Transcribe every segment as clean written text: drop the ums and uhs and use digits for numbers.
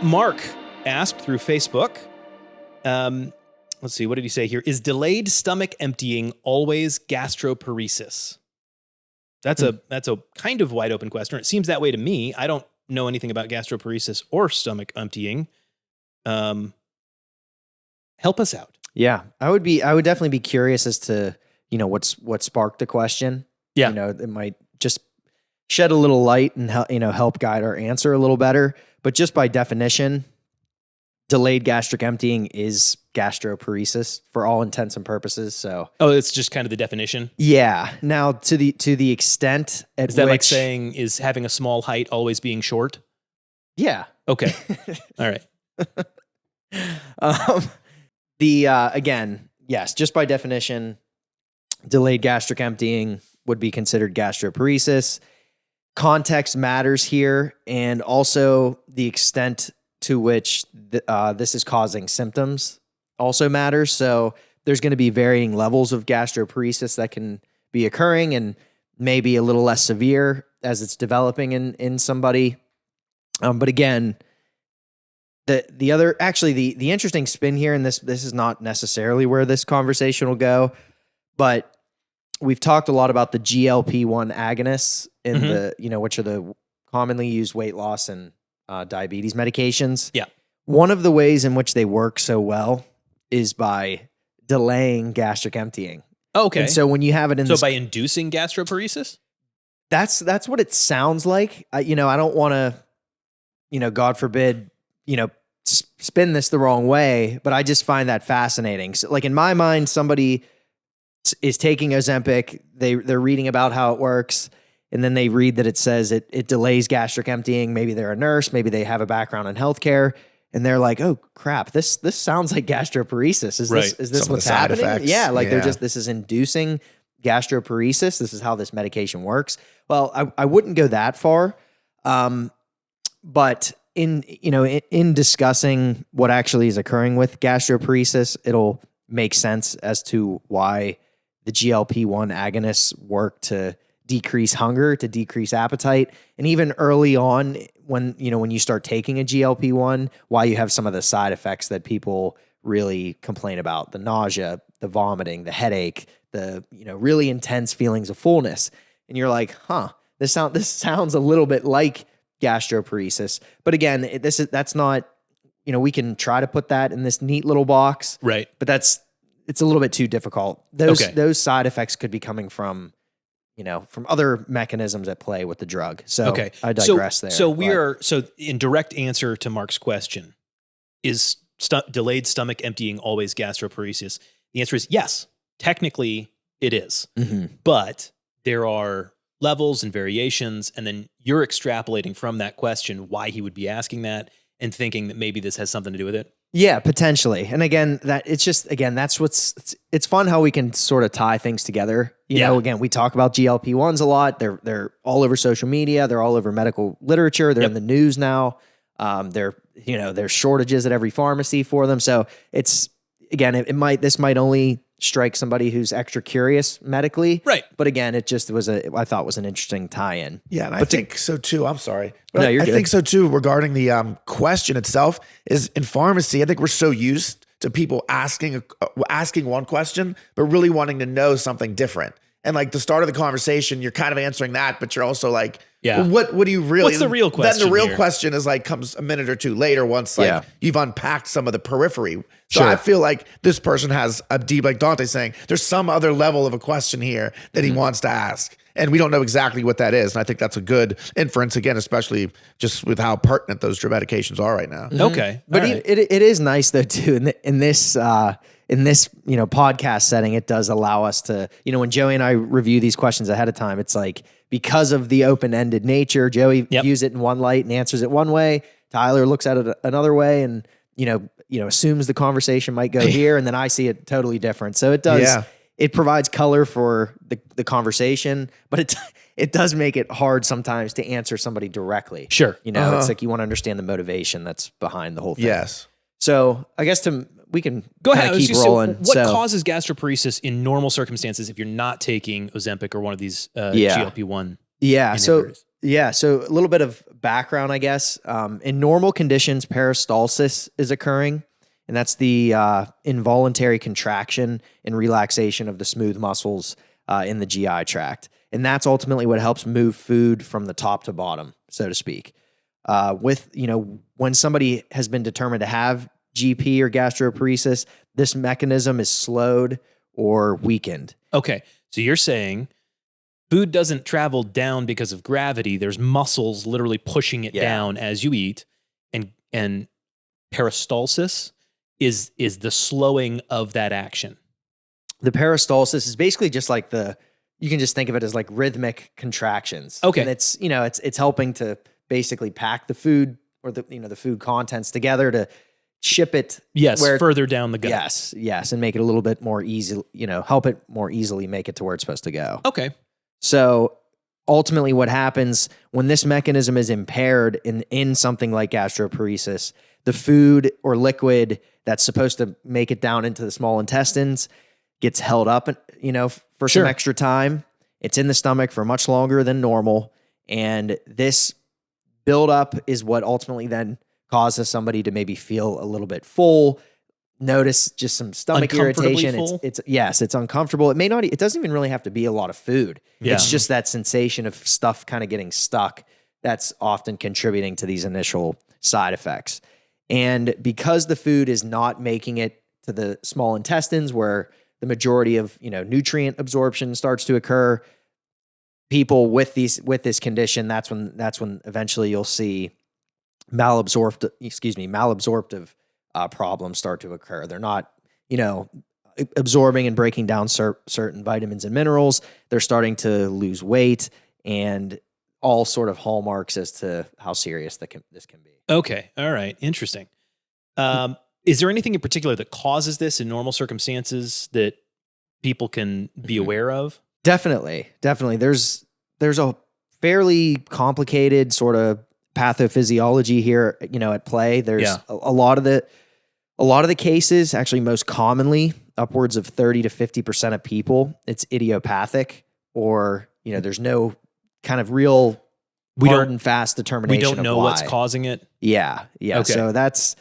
Mark asked through Facebook, let's see, what did he say here? Is delayed stomach emptying always gastroparesis? That's a kind of wide open question. It seems that way to me. I don't know anything about gastroparesis or stomach emptying. Help us out. Yeah, I would definitely be curious as to, what sparked the question. Yeah. It might just shed a little light and help guide our answer a little better. But just by definition, delayed gastric emptying is gastroparesis for all intents and purposes. So, it's just kind of the definition. Yeah. Now, to the extent at is that which, like saying is having a small height always being short? Yeah. Okay. All right. Again, yes, just by definition, delayed gastric emptying would be considered gastroparesis. Context matters here, and also the extent to which this is causing symptoms also matters. So there's going to be varying levels of gastroparesis that can be occurring, and maybe a little less severe as it's developing in somebody. But again, the interesting spin here, and this is not necessarily where this conversation will go, but we've talked a lot about the GLP-1 agonists in which are the commonly used weight loss and diabetes medications. Yeah. One of the ways in which they work so well is by delaying gastric emptying. Okay. And so when you have it in by inducing gastroparesis? That's what it sounds like. I don't want to, God forbid, spin this the wrong way, but I just find that fascinating. So, like in my mind, somebody is taking Ozempic, they're reading about how it works, and then they read that it says it delays gastric emptying. Maybe they're a nurse, maybe they have a background in healthcare, and they're like, "Oh crap, this sounds like gastroparesis. Is this Some what's of the side happening?" effects. Yeah, like this is inducing gastroparesis. This is how this medication works. Well, I wouldn't go that far, but in discussing what actually is occurring with gastroparesis, it'll make sense as to why the GLP-1 agonists work to decrease hunger, to decrease appetite. And even early on, when you start taking a GLP-1, why you have some of the side effects that people really complain about: the nausea, the vomiting, the headache, the really intense feelings of fullness. And you're like, this sounds a little bit like gastroparesis. But again, that's not, we can try to put that in this neat little box, right? But it's a little bit too difficult. Those side effects could be coming from other mechanisms at play with the drug. So I digress there. So in direct answer to Mark's question, is delayed stomach emptying always gastroparesis? The answer is yes. Technically it is, but there are levels and variations. And then you're extrapolating from that question why he would be asking that and thinking that maybe this has something to do with it. Yeah, potentially. And again, it's fun how we can sort of tie things together. Again, we talk about GLP-1s a lot. They're all over social media. They're all over medical literature. They're in the news now. There's shortages at every pharmacy for them. So it's, again, this might only strike somebody who's extra curious medically. Right. But again, it just I thought was an interesting tie-in. Yeah, and I think so too. I'm sorry. But No, you're good. I think so too regarding the question itself is in pharmacy, I think we're so used to people asking one question, but really wanting to know something different. And like the start of the conversation, you're kind of answering that, but you're also like, well, what do you really? What's the real question? Then the real here? question is like comes a minute or two later once you've unpacked some of the periphery. So Sure. I feel like this person has a deep, like Dante saying, there's some other level of a question here that he wants to ask. And we don't know exactly what that is. And I think that's a good inference, again, especially just with how pertinent those medications are right now. Okay. But it is nice though too in this podcast setting. It does allow us to, when Joey and I review these questions ahead of time, it's like, because of the open-ended nature, Joey views it in one light and answers it one way. Tyler looks at it another way and assumes the conversation might go here, and then I see it totally different. So it does. Yeah. It provides color for the conversation, but it does make it hard sometimes to answer somebody directly. Sure. It's like you want to understand the motivation that's behind the whole thing. Yes. So I guess we can go ahead. Keep rolling. What causes gastroparesis in normal circumstances if you're not taking Ozempic or one of these GLP-1 Yeah. inhibitors? Yeah, so a little bit of background, I guess. In normal conditions, peristalsis is occurring, and that's the involuntary contraction and relaxation of the smooth muscles in the GI tract. And that's ultimately what helps move food from the top to bottom, so to speak. When somebody has been determined to have GP or gastroparesis, this mechanism is slowed or weakened. Okay, so you're saying food doesn't travel down because of gravity. There's muscles literally pushing it down as you eat, and peristalsis is the slowing of that action. The peristalsis is basically just like you can just think of it as like rhythmic contractions. Okay. And it's helping to basically pack the food or the food contents together to ship it further down the gut. Yes, and make it a little bit more easy, help it more easily make it to where it's supposed to go. Okay. So ultimately what happens when this mechanism is impaired in something like gastroparesis, the food or liquid that's supposed to make it down into the small intestines gets held up, for some extra time. It's in the stomach for much longer than normal. And this buildup is what ultimately then causes somebody to maybe feel a little bit full, notice just some stomach irritation. Full? It's uncomfortable. It doesn't even really have to be a lot of food. Yeah. It's just that sensation of stuff kind of getting stuck that's often contributing to these initial side effects. And because the food is not making it to the small intestines where the majority of, nutrient absorption starts to occur, people with this condition, that's when eventually you'll see malabsorptive problems start to occur. They're not, absorbing and breaking down certain vitamins and minerals. They're starting to lose weight, and all sort of hallmarks as to how serious this can be. Okay. All right. Interesting. Is there anything in particular that causes this in normal circumstances that people can be aware of? Definitely. There's a fairly complicated sort of pathophysiology here, at play. There's a lot of the cases, actually most commonly, upwards of 30 to 50% of people, it's idiopathic, or, there's no kind of real hard and fast determination. We don't know what's causing it. Yeah. Okay. So that's,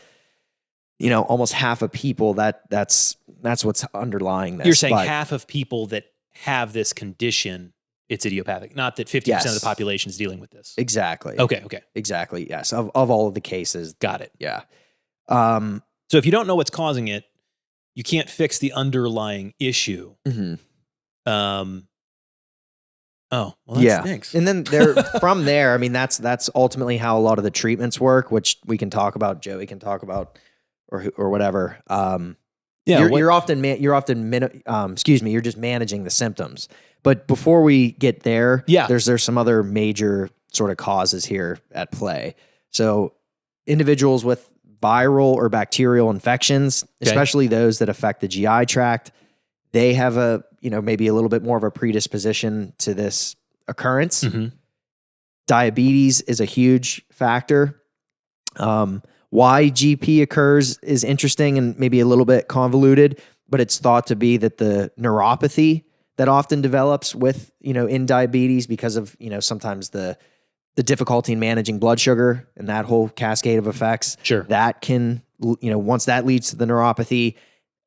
almost half of people that's what's underlying this. You're saying half of people that have this condition, it's idiopathic, not that 50% of the population is dealing with this. Exactly. Okay. Exactly. Yes. Of all of the cases. Got it. Yeah. So if you don't know what's causing it, you can't fix the underlying issue. Mm-hmm. Oh, well, that stinks. And then from there, I mean, that's ultimately how a lot of the treatments work, which we can talk about, Joey can talk about, or whatever. You're just managing the symptoms. But before we get there, there's some other major sort of causes here at play. So individuals with viral or bacterial infections, especially those that affect the GI tract, they have maybe a little bit more of a predisposition to this occurrence. Mm-hmm. Diabetes is a huge factor. Why GP occurs is interesting and maybe a little bit convoluted, but it's thought to be that the neuropathy that often develops with, in diabetes because of, sometimes the difficulty in managing blood sugar and that whole cascade of effects. Sure. That can, once that leads to the neuropathy,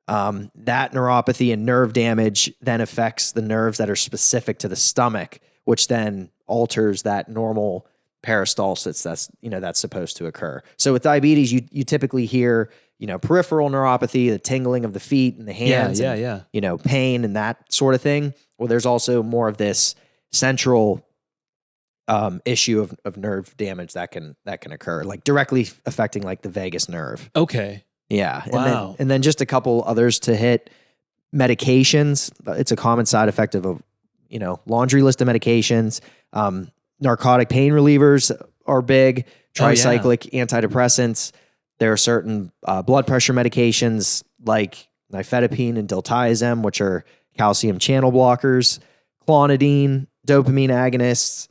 that neuropathy and nerve damage then affects the nerves that are specific to the stomach, which then alters that normal peristalsis that's supposed to occur. So with diabetes, you typically hear, peripheral neuropathy, the tingling of the feet and the hands, pain and that sort of thing. Well, there's also more of this central issue of nerve damage that can occur, like directly affecting like the vagus nerve. Okay. Yeah. Wow. And then just a couple others to hit. Medications. It's a common side effect of a laundry list of medications. Narcotic pain relievers are big. Tricyclic antidepressants. There are certain blood pressure medications like nifedipine and diltiazem, which are calcium channel blockers. Clonidine, dopamine agonists,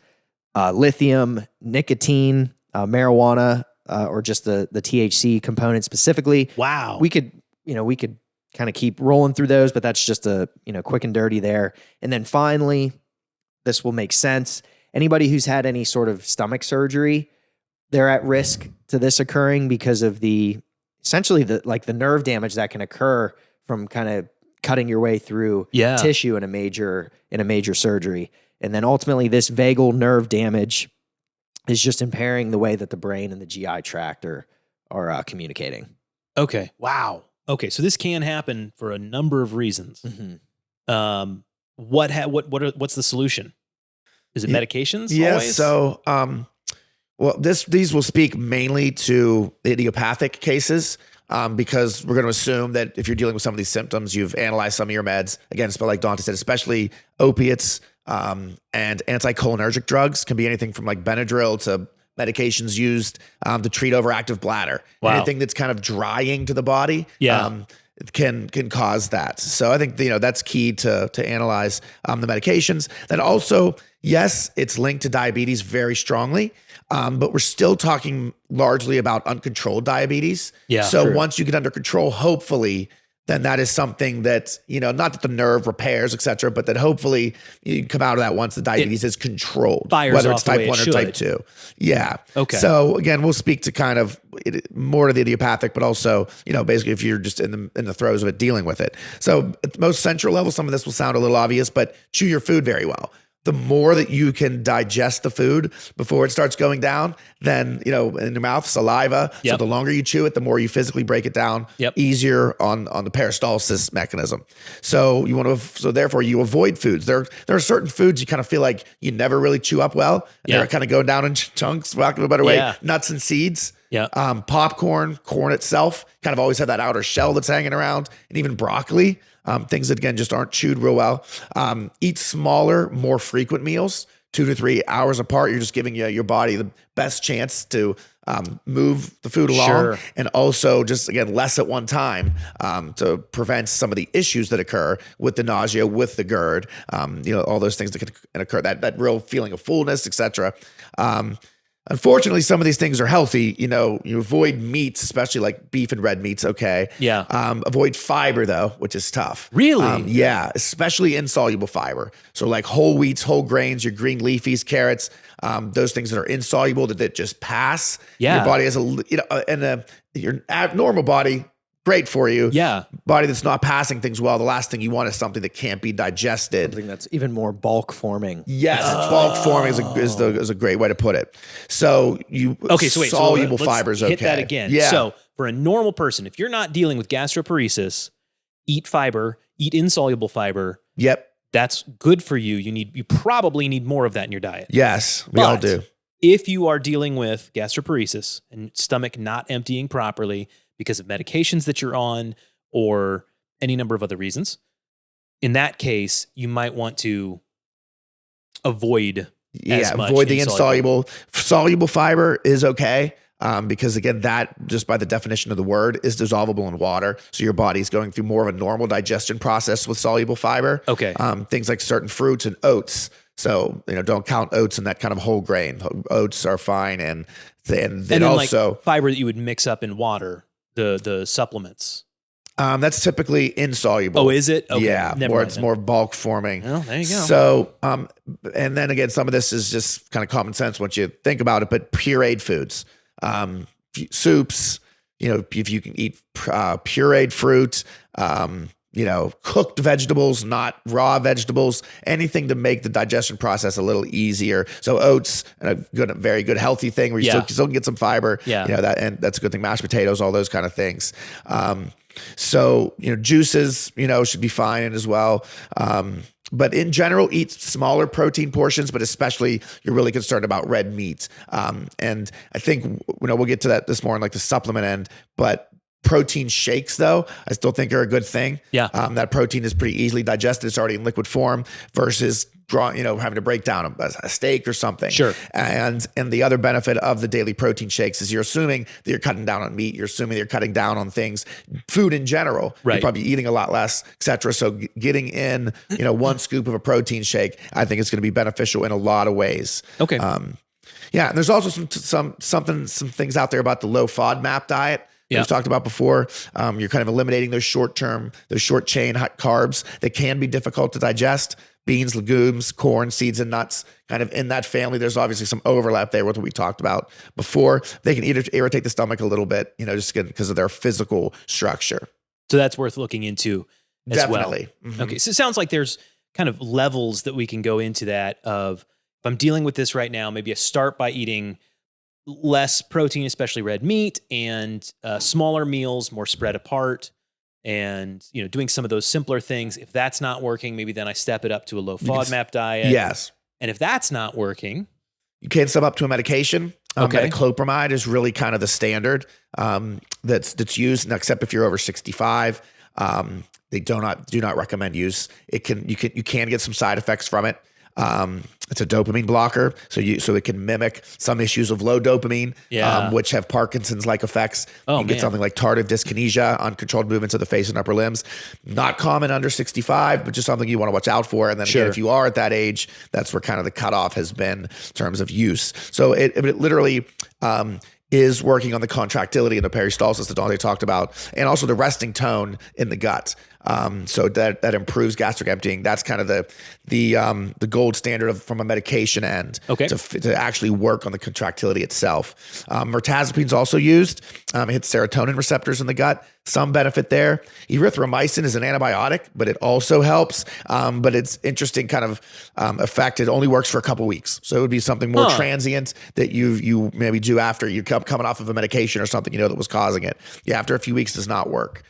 lithium, nicotine, marijuana, or just the THC component specifically. Wow. We could kind of keep rolling through those, but that's just a quick and dirty there. And then finally, this will make sense. anybody who's had any sort of stomach surgery, they're at risk to this occurring because of essentially the nerve damage that can occur from kind of cutting your way through tissue in a major surgery. And then ultimately this vagal nerve damage is just impairing the way that the brain and the GI tract are communicating. Okay. Wow. Okay. So this can happen for a number of reasons. What's the solution? Is it medications? Yes. Always? So, these will speak mainly to idiopathic cases. Because we're going to assume that if you're dealing with some of these symptoms, you've analyzed some of your meds. Again, like Dante said, especially opiates and anticholinergic drugs can be anything from like Benadryl to medications used to treat overactive bladder. Wow. Anything that's kind of drying to the body can cause that. So I think that's key to analyze the medications. Then also, yes, it's linked to diabetes very strongly. But we're still talking largely about uncontrolled diabetes. Yeah. So once you get under control, hopefully, then that is something that, not that the nerve repairs, et cetera, but that hopefully you come out of that once the diabetes is controlled, whether it's type 1 or type 2. Yeah. Okay. So again, we'll speak to kind of more to the idiopathic, but also, basically if you're just in the throes of it, dealing with it. So at the most central level, some of this will sound a little obvious, but chew your food very well. The more that you can digest the food before it starts going down, then, in your mouth, saliva. Yep. So the longer you chew it, the more you physically break it down, easier on the peristalsis mechanism. So therefore you avoid foods. There are certain foods you kind of feel like you never really chew up well. And they're kind of going down in chunks, for lack of a better way. Nuts and seeds. Yeah. Popcorn, corn itself, kind of always have that outer shell that's hanging around, and even broccoli. Things that, again, just aren't chewed real well. Eat smaller, more frequent meals, 2 to 3 hours apart. You're just giving your body the best chance to move the food along, and also just, again, less at one time to prevent some of the issues that occur with the nausea, with the GERD, all those things that can occur, that real feeling of fullness, et cetera. Unfortunately, some of these things are healthy. You avoid meats, especially like beef and red meats. Okay. Yeah. Avoid fiber though, which is tough. Really? Yeah. Especially insoluble fiber. So like whole wheats, whole grains, your green leafies, carrots, those things that are insoluble that just pass. Yeah. Your body has your normal body, great for you. Yeah. Body that's not passing things well. The last thing you want is something that can't be digested. Something that's even more bulk forming. Yes. Bulk forming is a great way to put it. So soluble fibers. Hit that again. Yeah. So for a normal person, if you're not dealing with gastroparesis, eat fiber, eat insoluble fiber. Yep. That's good for you. You probably need more of that in your diet. Yes, we all do. If you are dealing with gastroparesis and stomach not emptying properly, because of medications that you're on or any number of other reasons, in that case, you might want to avoid avoid the insoluble. Soluble fiber is okay because, again, that just by the definition of the word is dissolvable in water. So your body's going through more of a normal digestion process with soluble fiber. Okay. Things like certain fruits and oats. So, don't count oats in that kind of whole grain. Oats are fine. And then also like fiber that you would mix up in water. The supplements. That's typically insoluble. Oh, is it? Okay. Yeah, it's more bulk forming. Well, there you go. So, and then again, some of this is just kind of common sense once you think about it, but pureed foods, soups, if you can eat pureed fruit, cooked vegetables, not raw vegetables, anything to make the digestion process a little easier. So oats, a very good healthy thing where you still can get some fiber. Yeah. And that's a good thing. Mashed potatoes, all those kind of things. So juices, should be fine as well. But in general, eat smaller protein portions, but especially you're really concerned about red meat. And I think, we'll get to that this more in like the supplement end, but protein shakes, though, I still think are a good thing. Yeah. That protein is pretty easily digested. It's already in liquid form versus having to break down a steak or something. Sure. And the other benefit of the daily protein shakes is you're assuming that you're cutting down on meat. You're assuming you're cutting down on food in general. Right. You're probably eating a lot less, et cetera. So getting in, one scoop of a protein shake, I think it's going to be beneficial in a lot of ways. Okay. Yeah. And there's also some things out there about the low FODMAP diet. We've talked about before. You're kind of eliminating those short chain carbs that can be difficult to digest. beans, legumes, corn, seeds, and nuts, kind of in that family. There's obviously some overlap there with what we talked about before. They can irritate the stomach a little bit, just because of their physical structure. So that's worth looking into as Definitely. well. Mm-hmm. Okay, so it sounds like there's kind of levels that we can go into that of, if I'm dealing with this right now, maybe I start by eating less protein, especially red meat, and smaller meals, more spread apart, and doing some of those simpler things. If that's not working, maybe then I step it up to a low FODMAP diet. Yes. And if that's not working, you can step up to a medication. Metoclopramide is really kind of the standard that's used, except if you're over 65. They do not recommend use. You can get some side effects from it. It's a dopamine blocker, so it can mimic some issues of low dopamine, which have Parkinson's-like effects. You can get something like tardive dyskinesia, uncontrolled movements of the face and upper limbs. Not common under 65, but just something you want to watch out for. And then again, if you are at that age, that's where kind of the cutoff has been in terms of use. So it literally is working on the contractility and the peristalsis that Dante talked about, and also the resting tone in the gut. So that improves gastric emptying. That's kind of the gold standard from a medication end to actually work on the contractility itself. Mirtazapine is also used. It hits serotonin receptors in the gut. Some benefit there. Erythromycin is an antibiotic, but it also helps. But it's interesting kind of effect. It only works for a couple weeks. So it would be something more transient that you maybe do after you coming off of a medication or something that was causing it. After a few weeks does not work.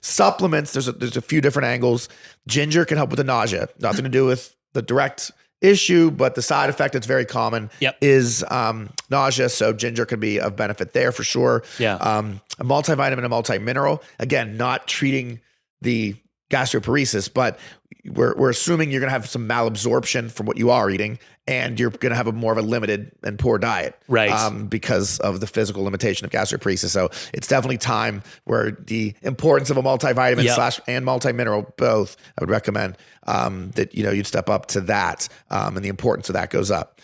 Supplements, there's a few different angles. Ginger can help with the nausea. Nothing to do with the direct issue, but the side effect that's very common is nausea. So ginger can be of benefit there for sure. A multivitamin, a multimineral. Again, not treating the gastroparesis, but we're assuming you're going to have some malabsorption from what you are eating, and you're going to have more of a limited and poor diet, because of the physical limitation of gastroparesis. So it's definitely time where the importance of a multivitamin and multimineral, both, I would recommend that you'd step up to that, and the importance of that goes up.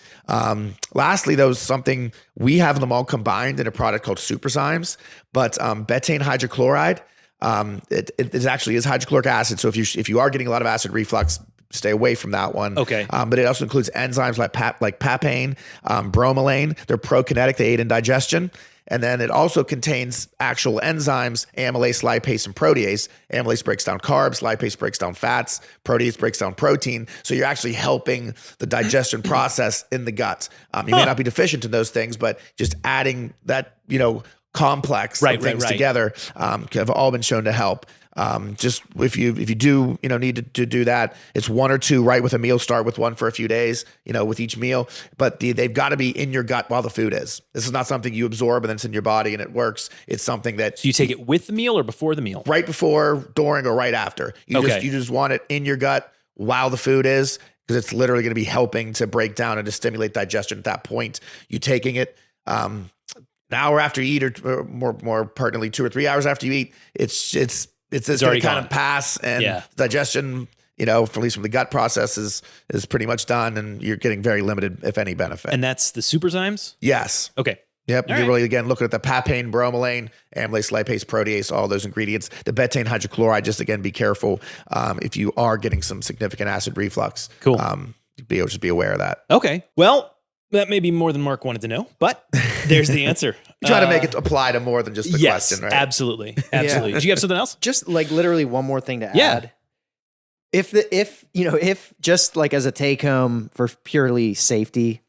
Lastly, though, something we have them all combined in a product called Superzymes, but betaine hydrochloride. It actually is hydrochloric acid. So if you are getting a lot of acid reflux, stay away from that one. But it also includes enzymes like papain, bromelain. They're prokinetic. They aid in digestion. And then it also contains actual enzymes, amylase, lipase, and protease. Amylase breaks down carbs, lipase breaks down fats, protease breaks down protein. So you're actually helping the digestion process in the gut. You may not be deficient in those things, but just adding that, complex of things together have all been shown to help. Just if you do need to do that, it's one or two right with a meal. Start with one for a few days, with each meal, but they've got to be in your gut while the food is. This is not something you absorb and then it's in your body and it works. It's something that you take it with the meal or before the meal, right before, during, or right after. You just want it in your gut while the food is, because it's literally going to be helping to break down and to stimulate digestion at that point. You taking it an hour after you eat, or more pertinently 2 or 3 hours after you eat, it's already kind of pass, and digestion, at least from the gut process is pretty much done, and you're getting very limited, if any, benefit. And that's the Superzymes? Yes. Okay. Yep. You're really, again, looking at the papain, bromelain, amylase, lipase, protease, all those ingredients. The betaine hydrochloride, just again, be careful if you are getting some significant acid reflux. Cool. Just be aware of that. Okay. Well, that may be more than Mark wanted to know, but there's the answer. Try to make it apply to more than just the question, right? Absolutely. Absolutely. Did you have something else? Just like literally one more thing to add. If just like as a take home for purely safety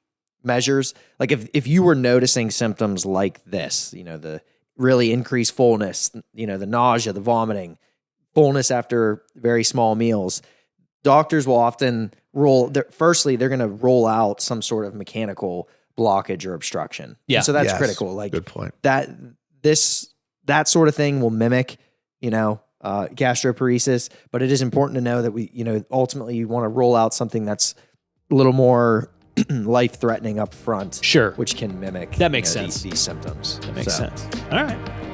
measures, like if you were noticing symptoms like this, the really increased fullness, the nausea, the vomiting, fullness after very small meals, doctors will often firstly, they're going to roll out some sort of mechanical blockage or obstruction. Yeah. And so that's critical. Like, good point. That sort of thing will mimic, gastroparesis, but it is important to know that we, ultimately you want to roll out something that's a little more life-threatening up front. Sure. Which can mimic that makes sense. These symptoms. That makes sense. All right.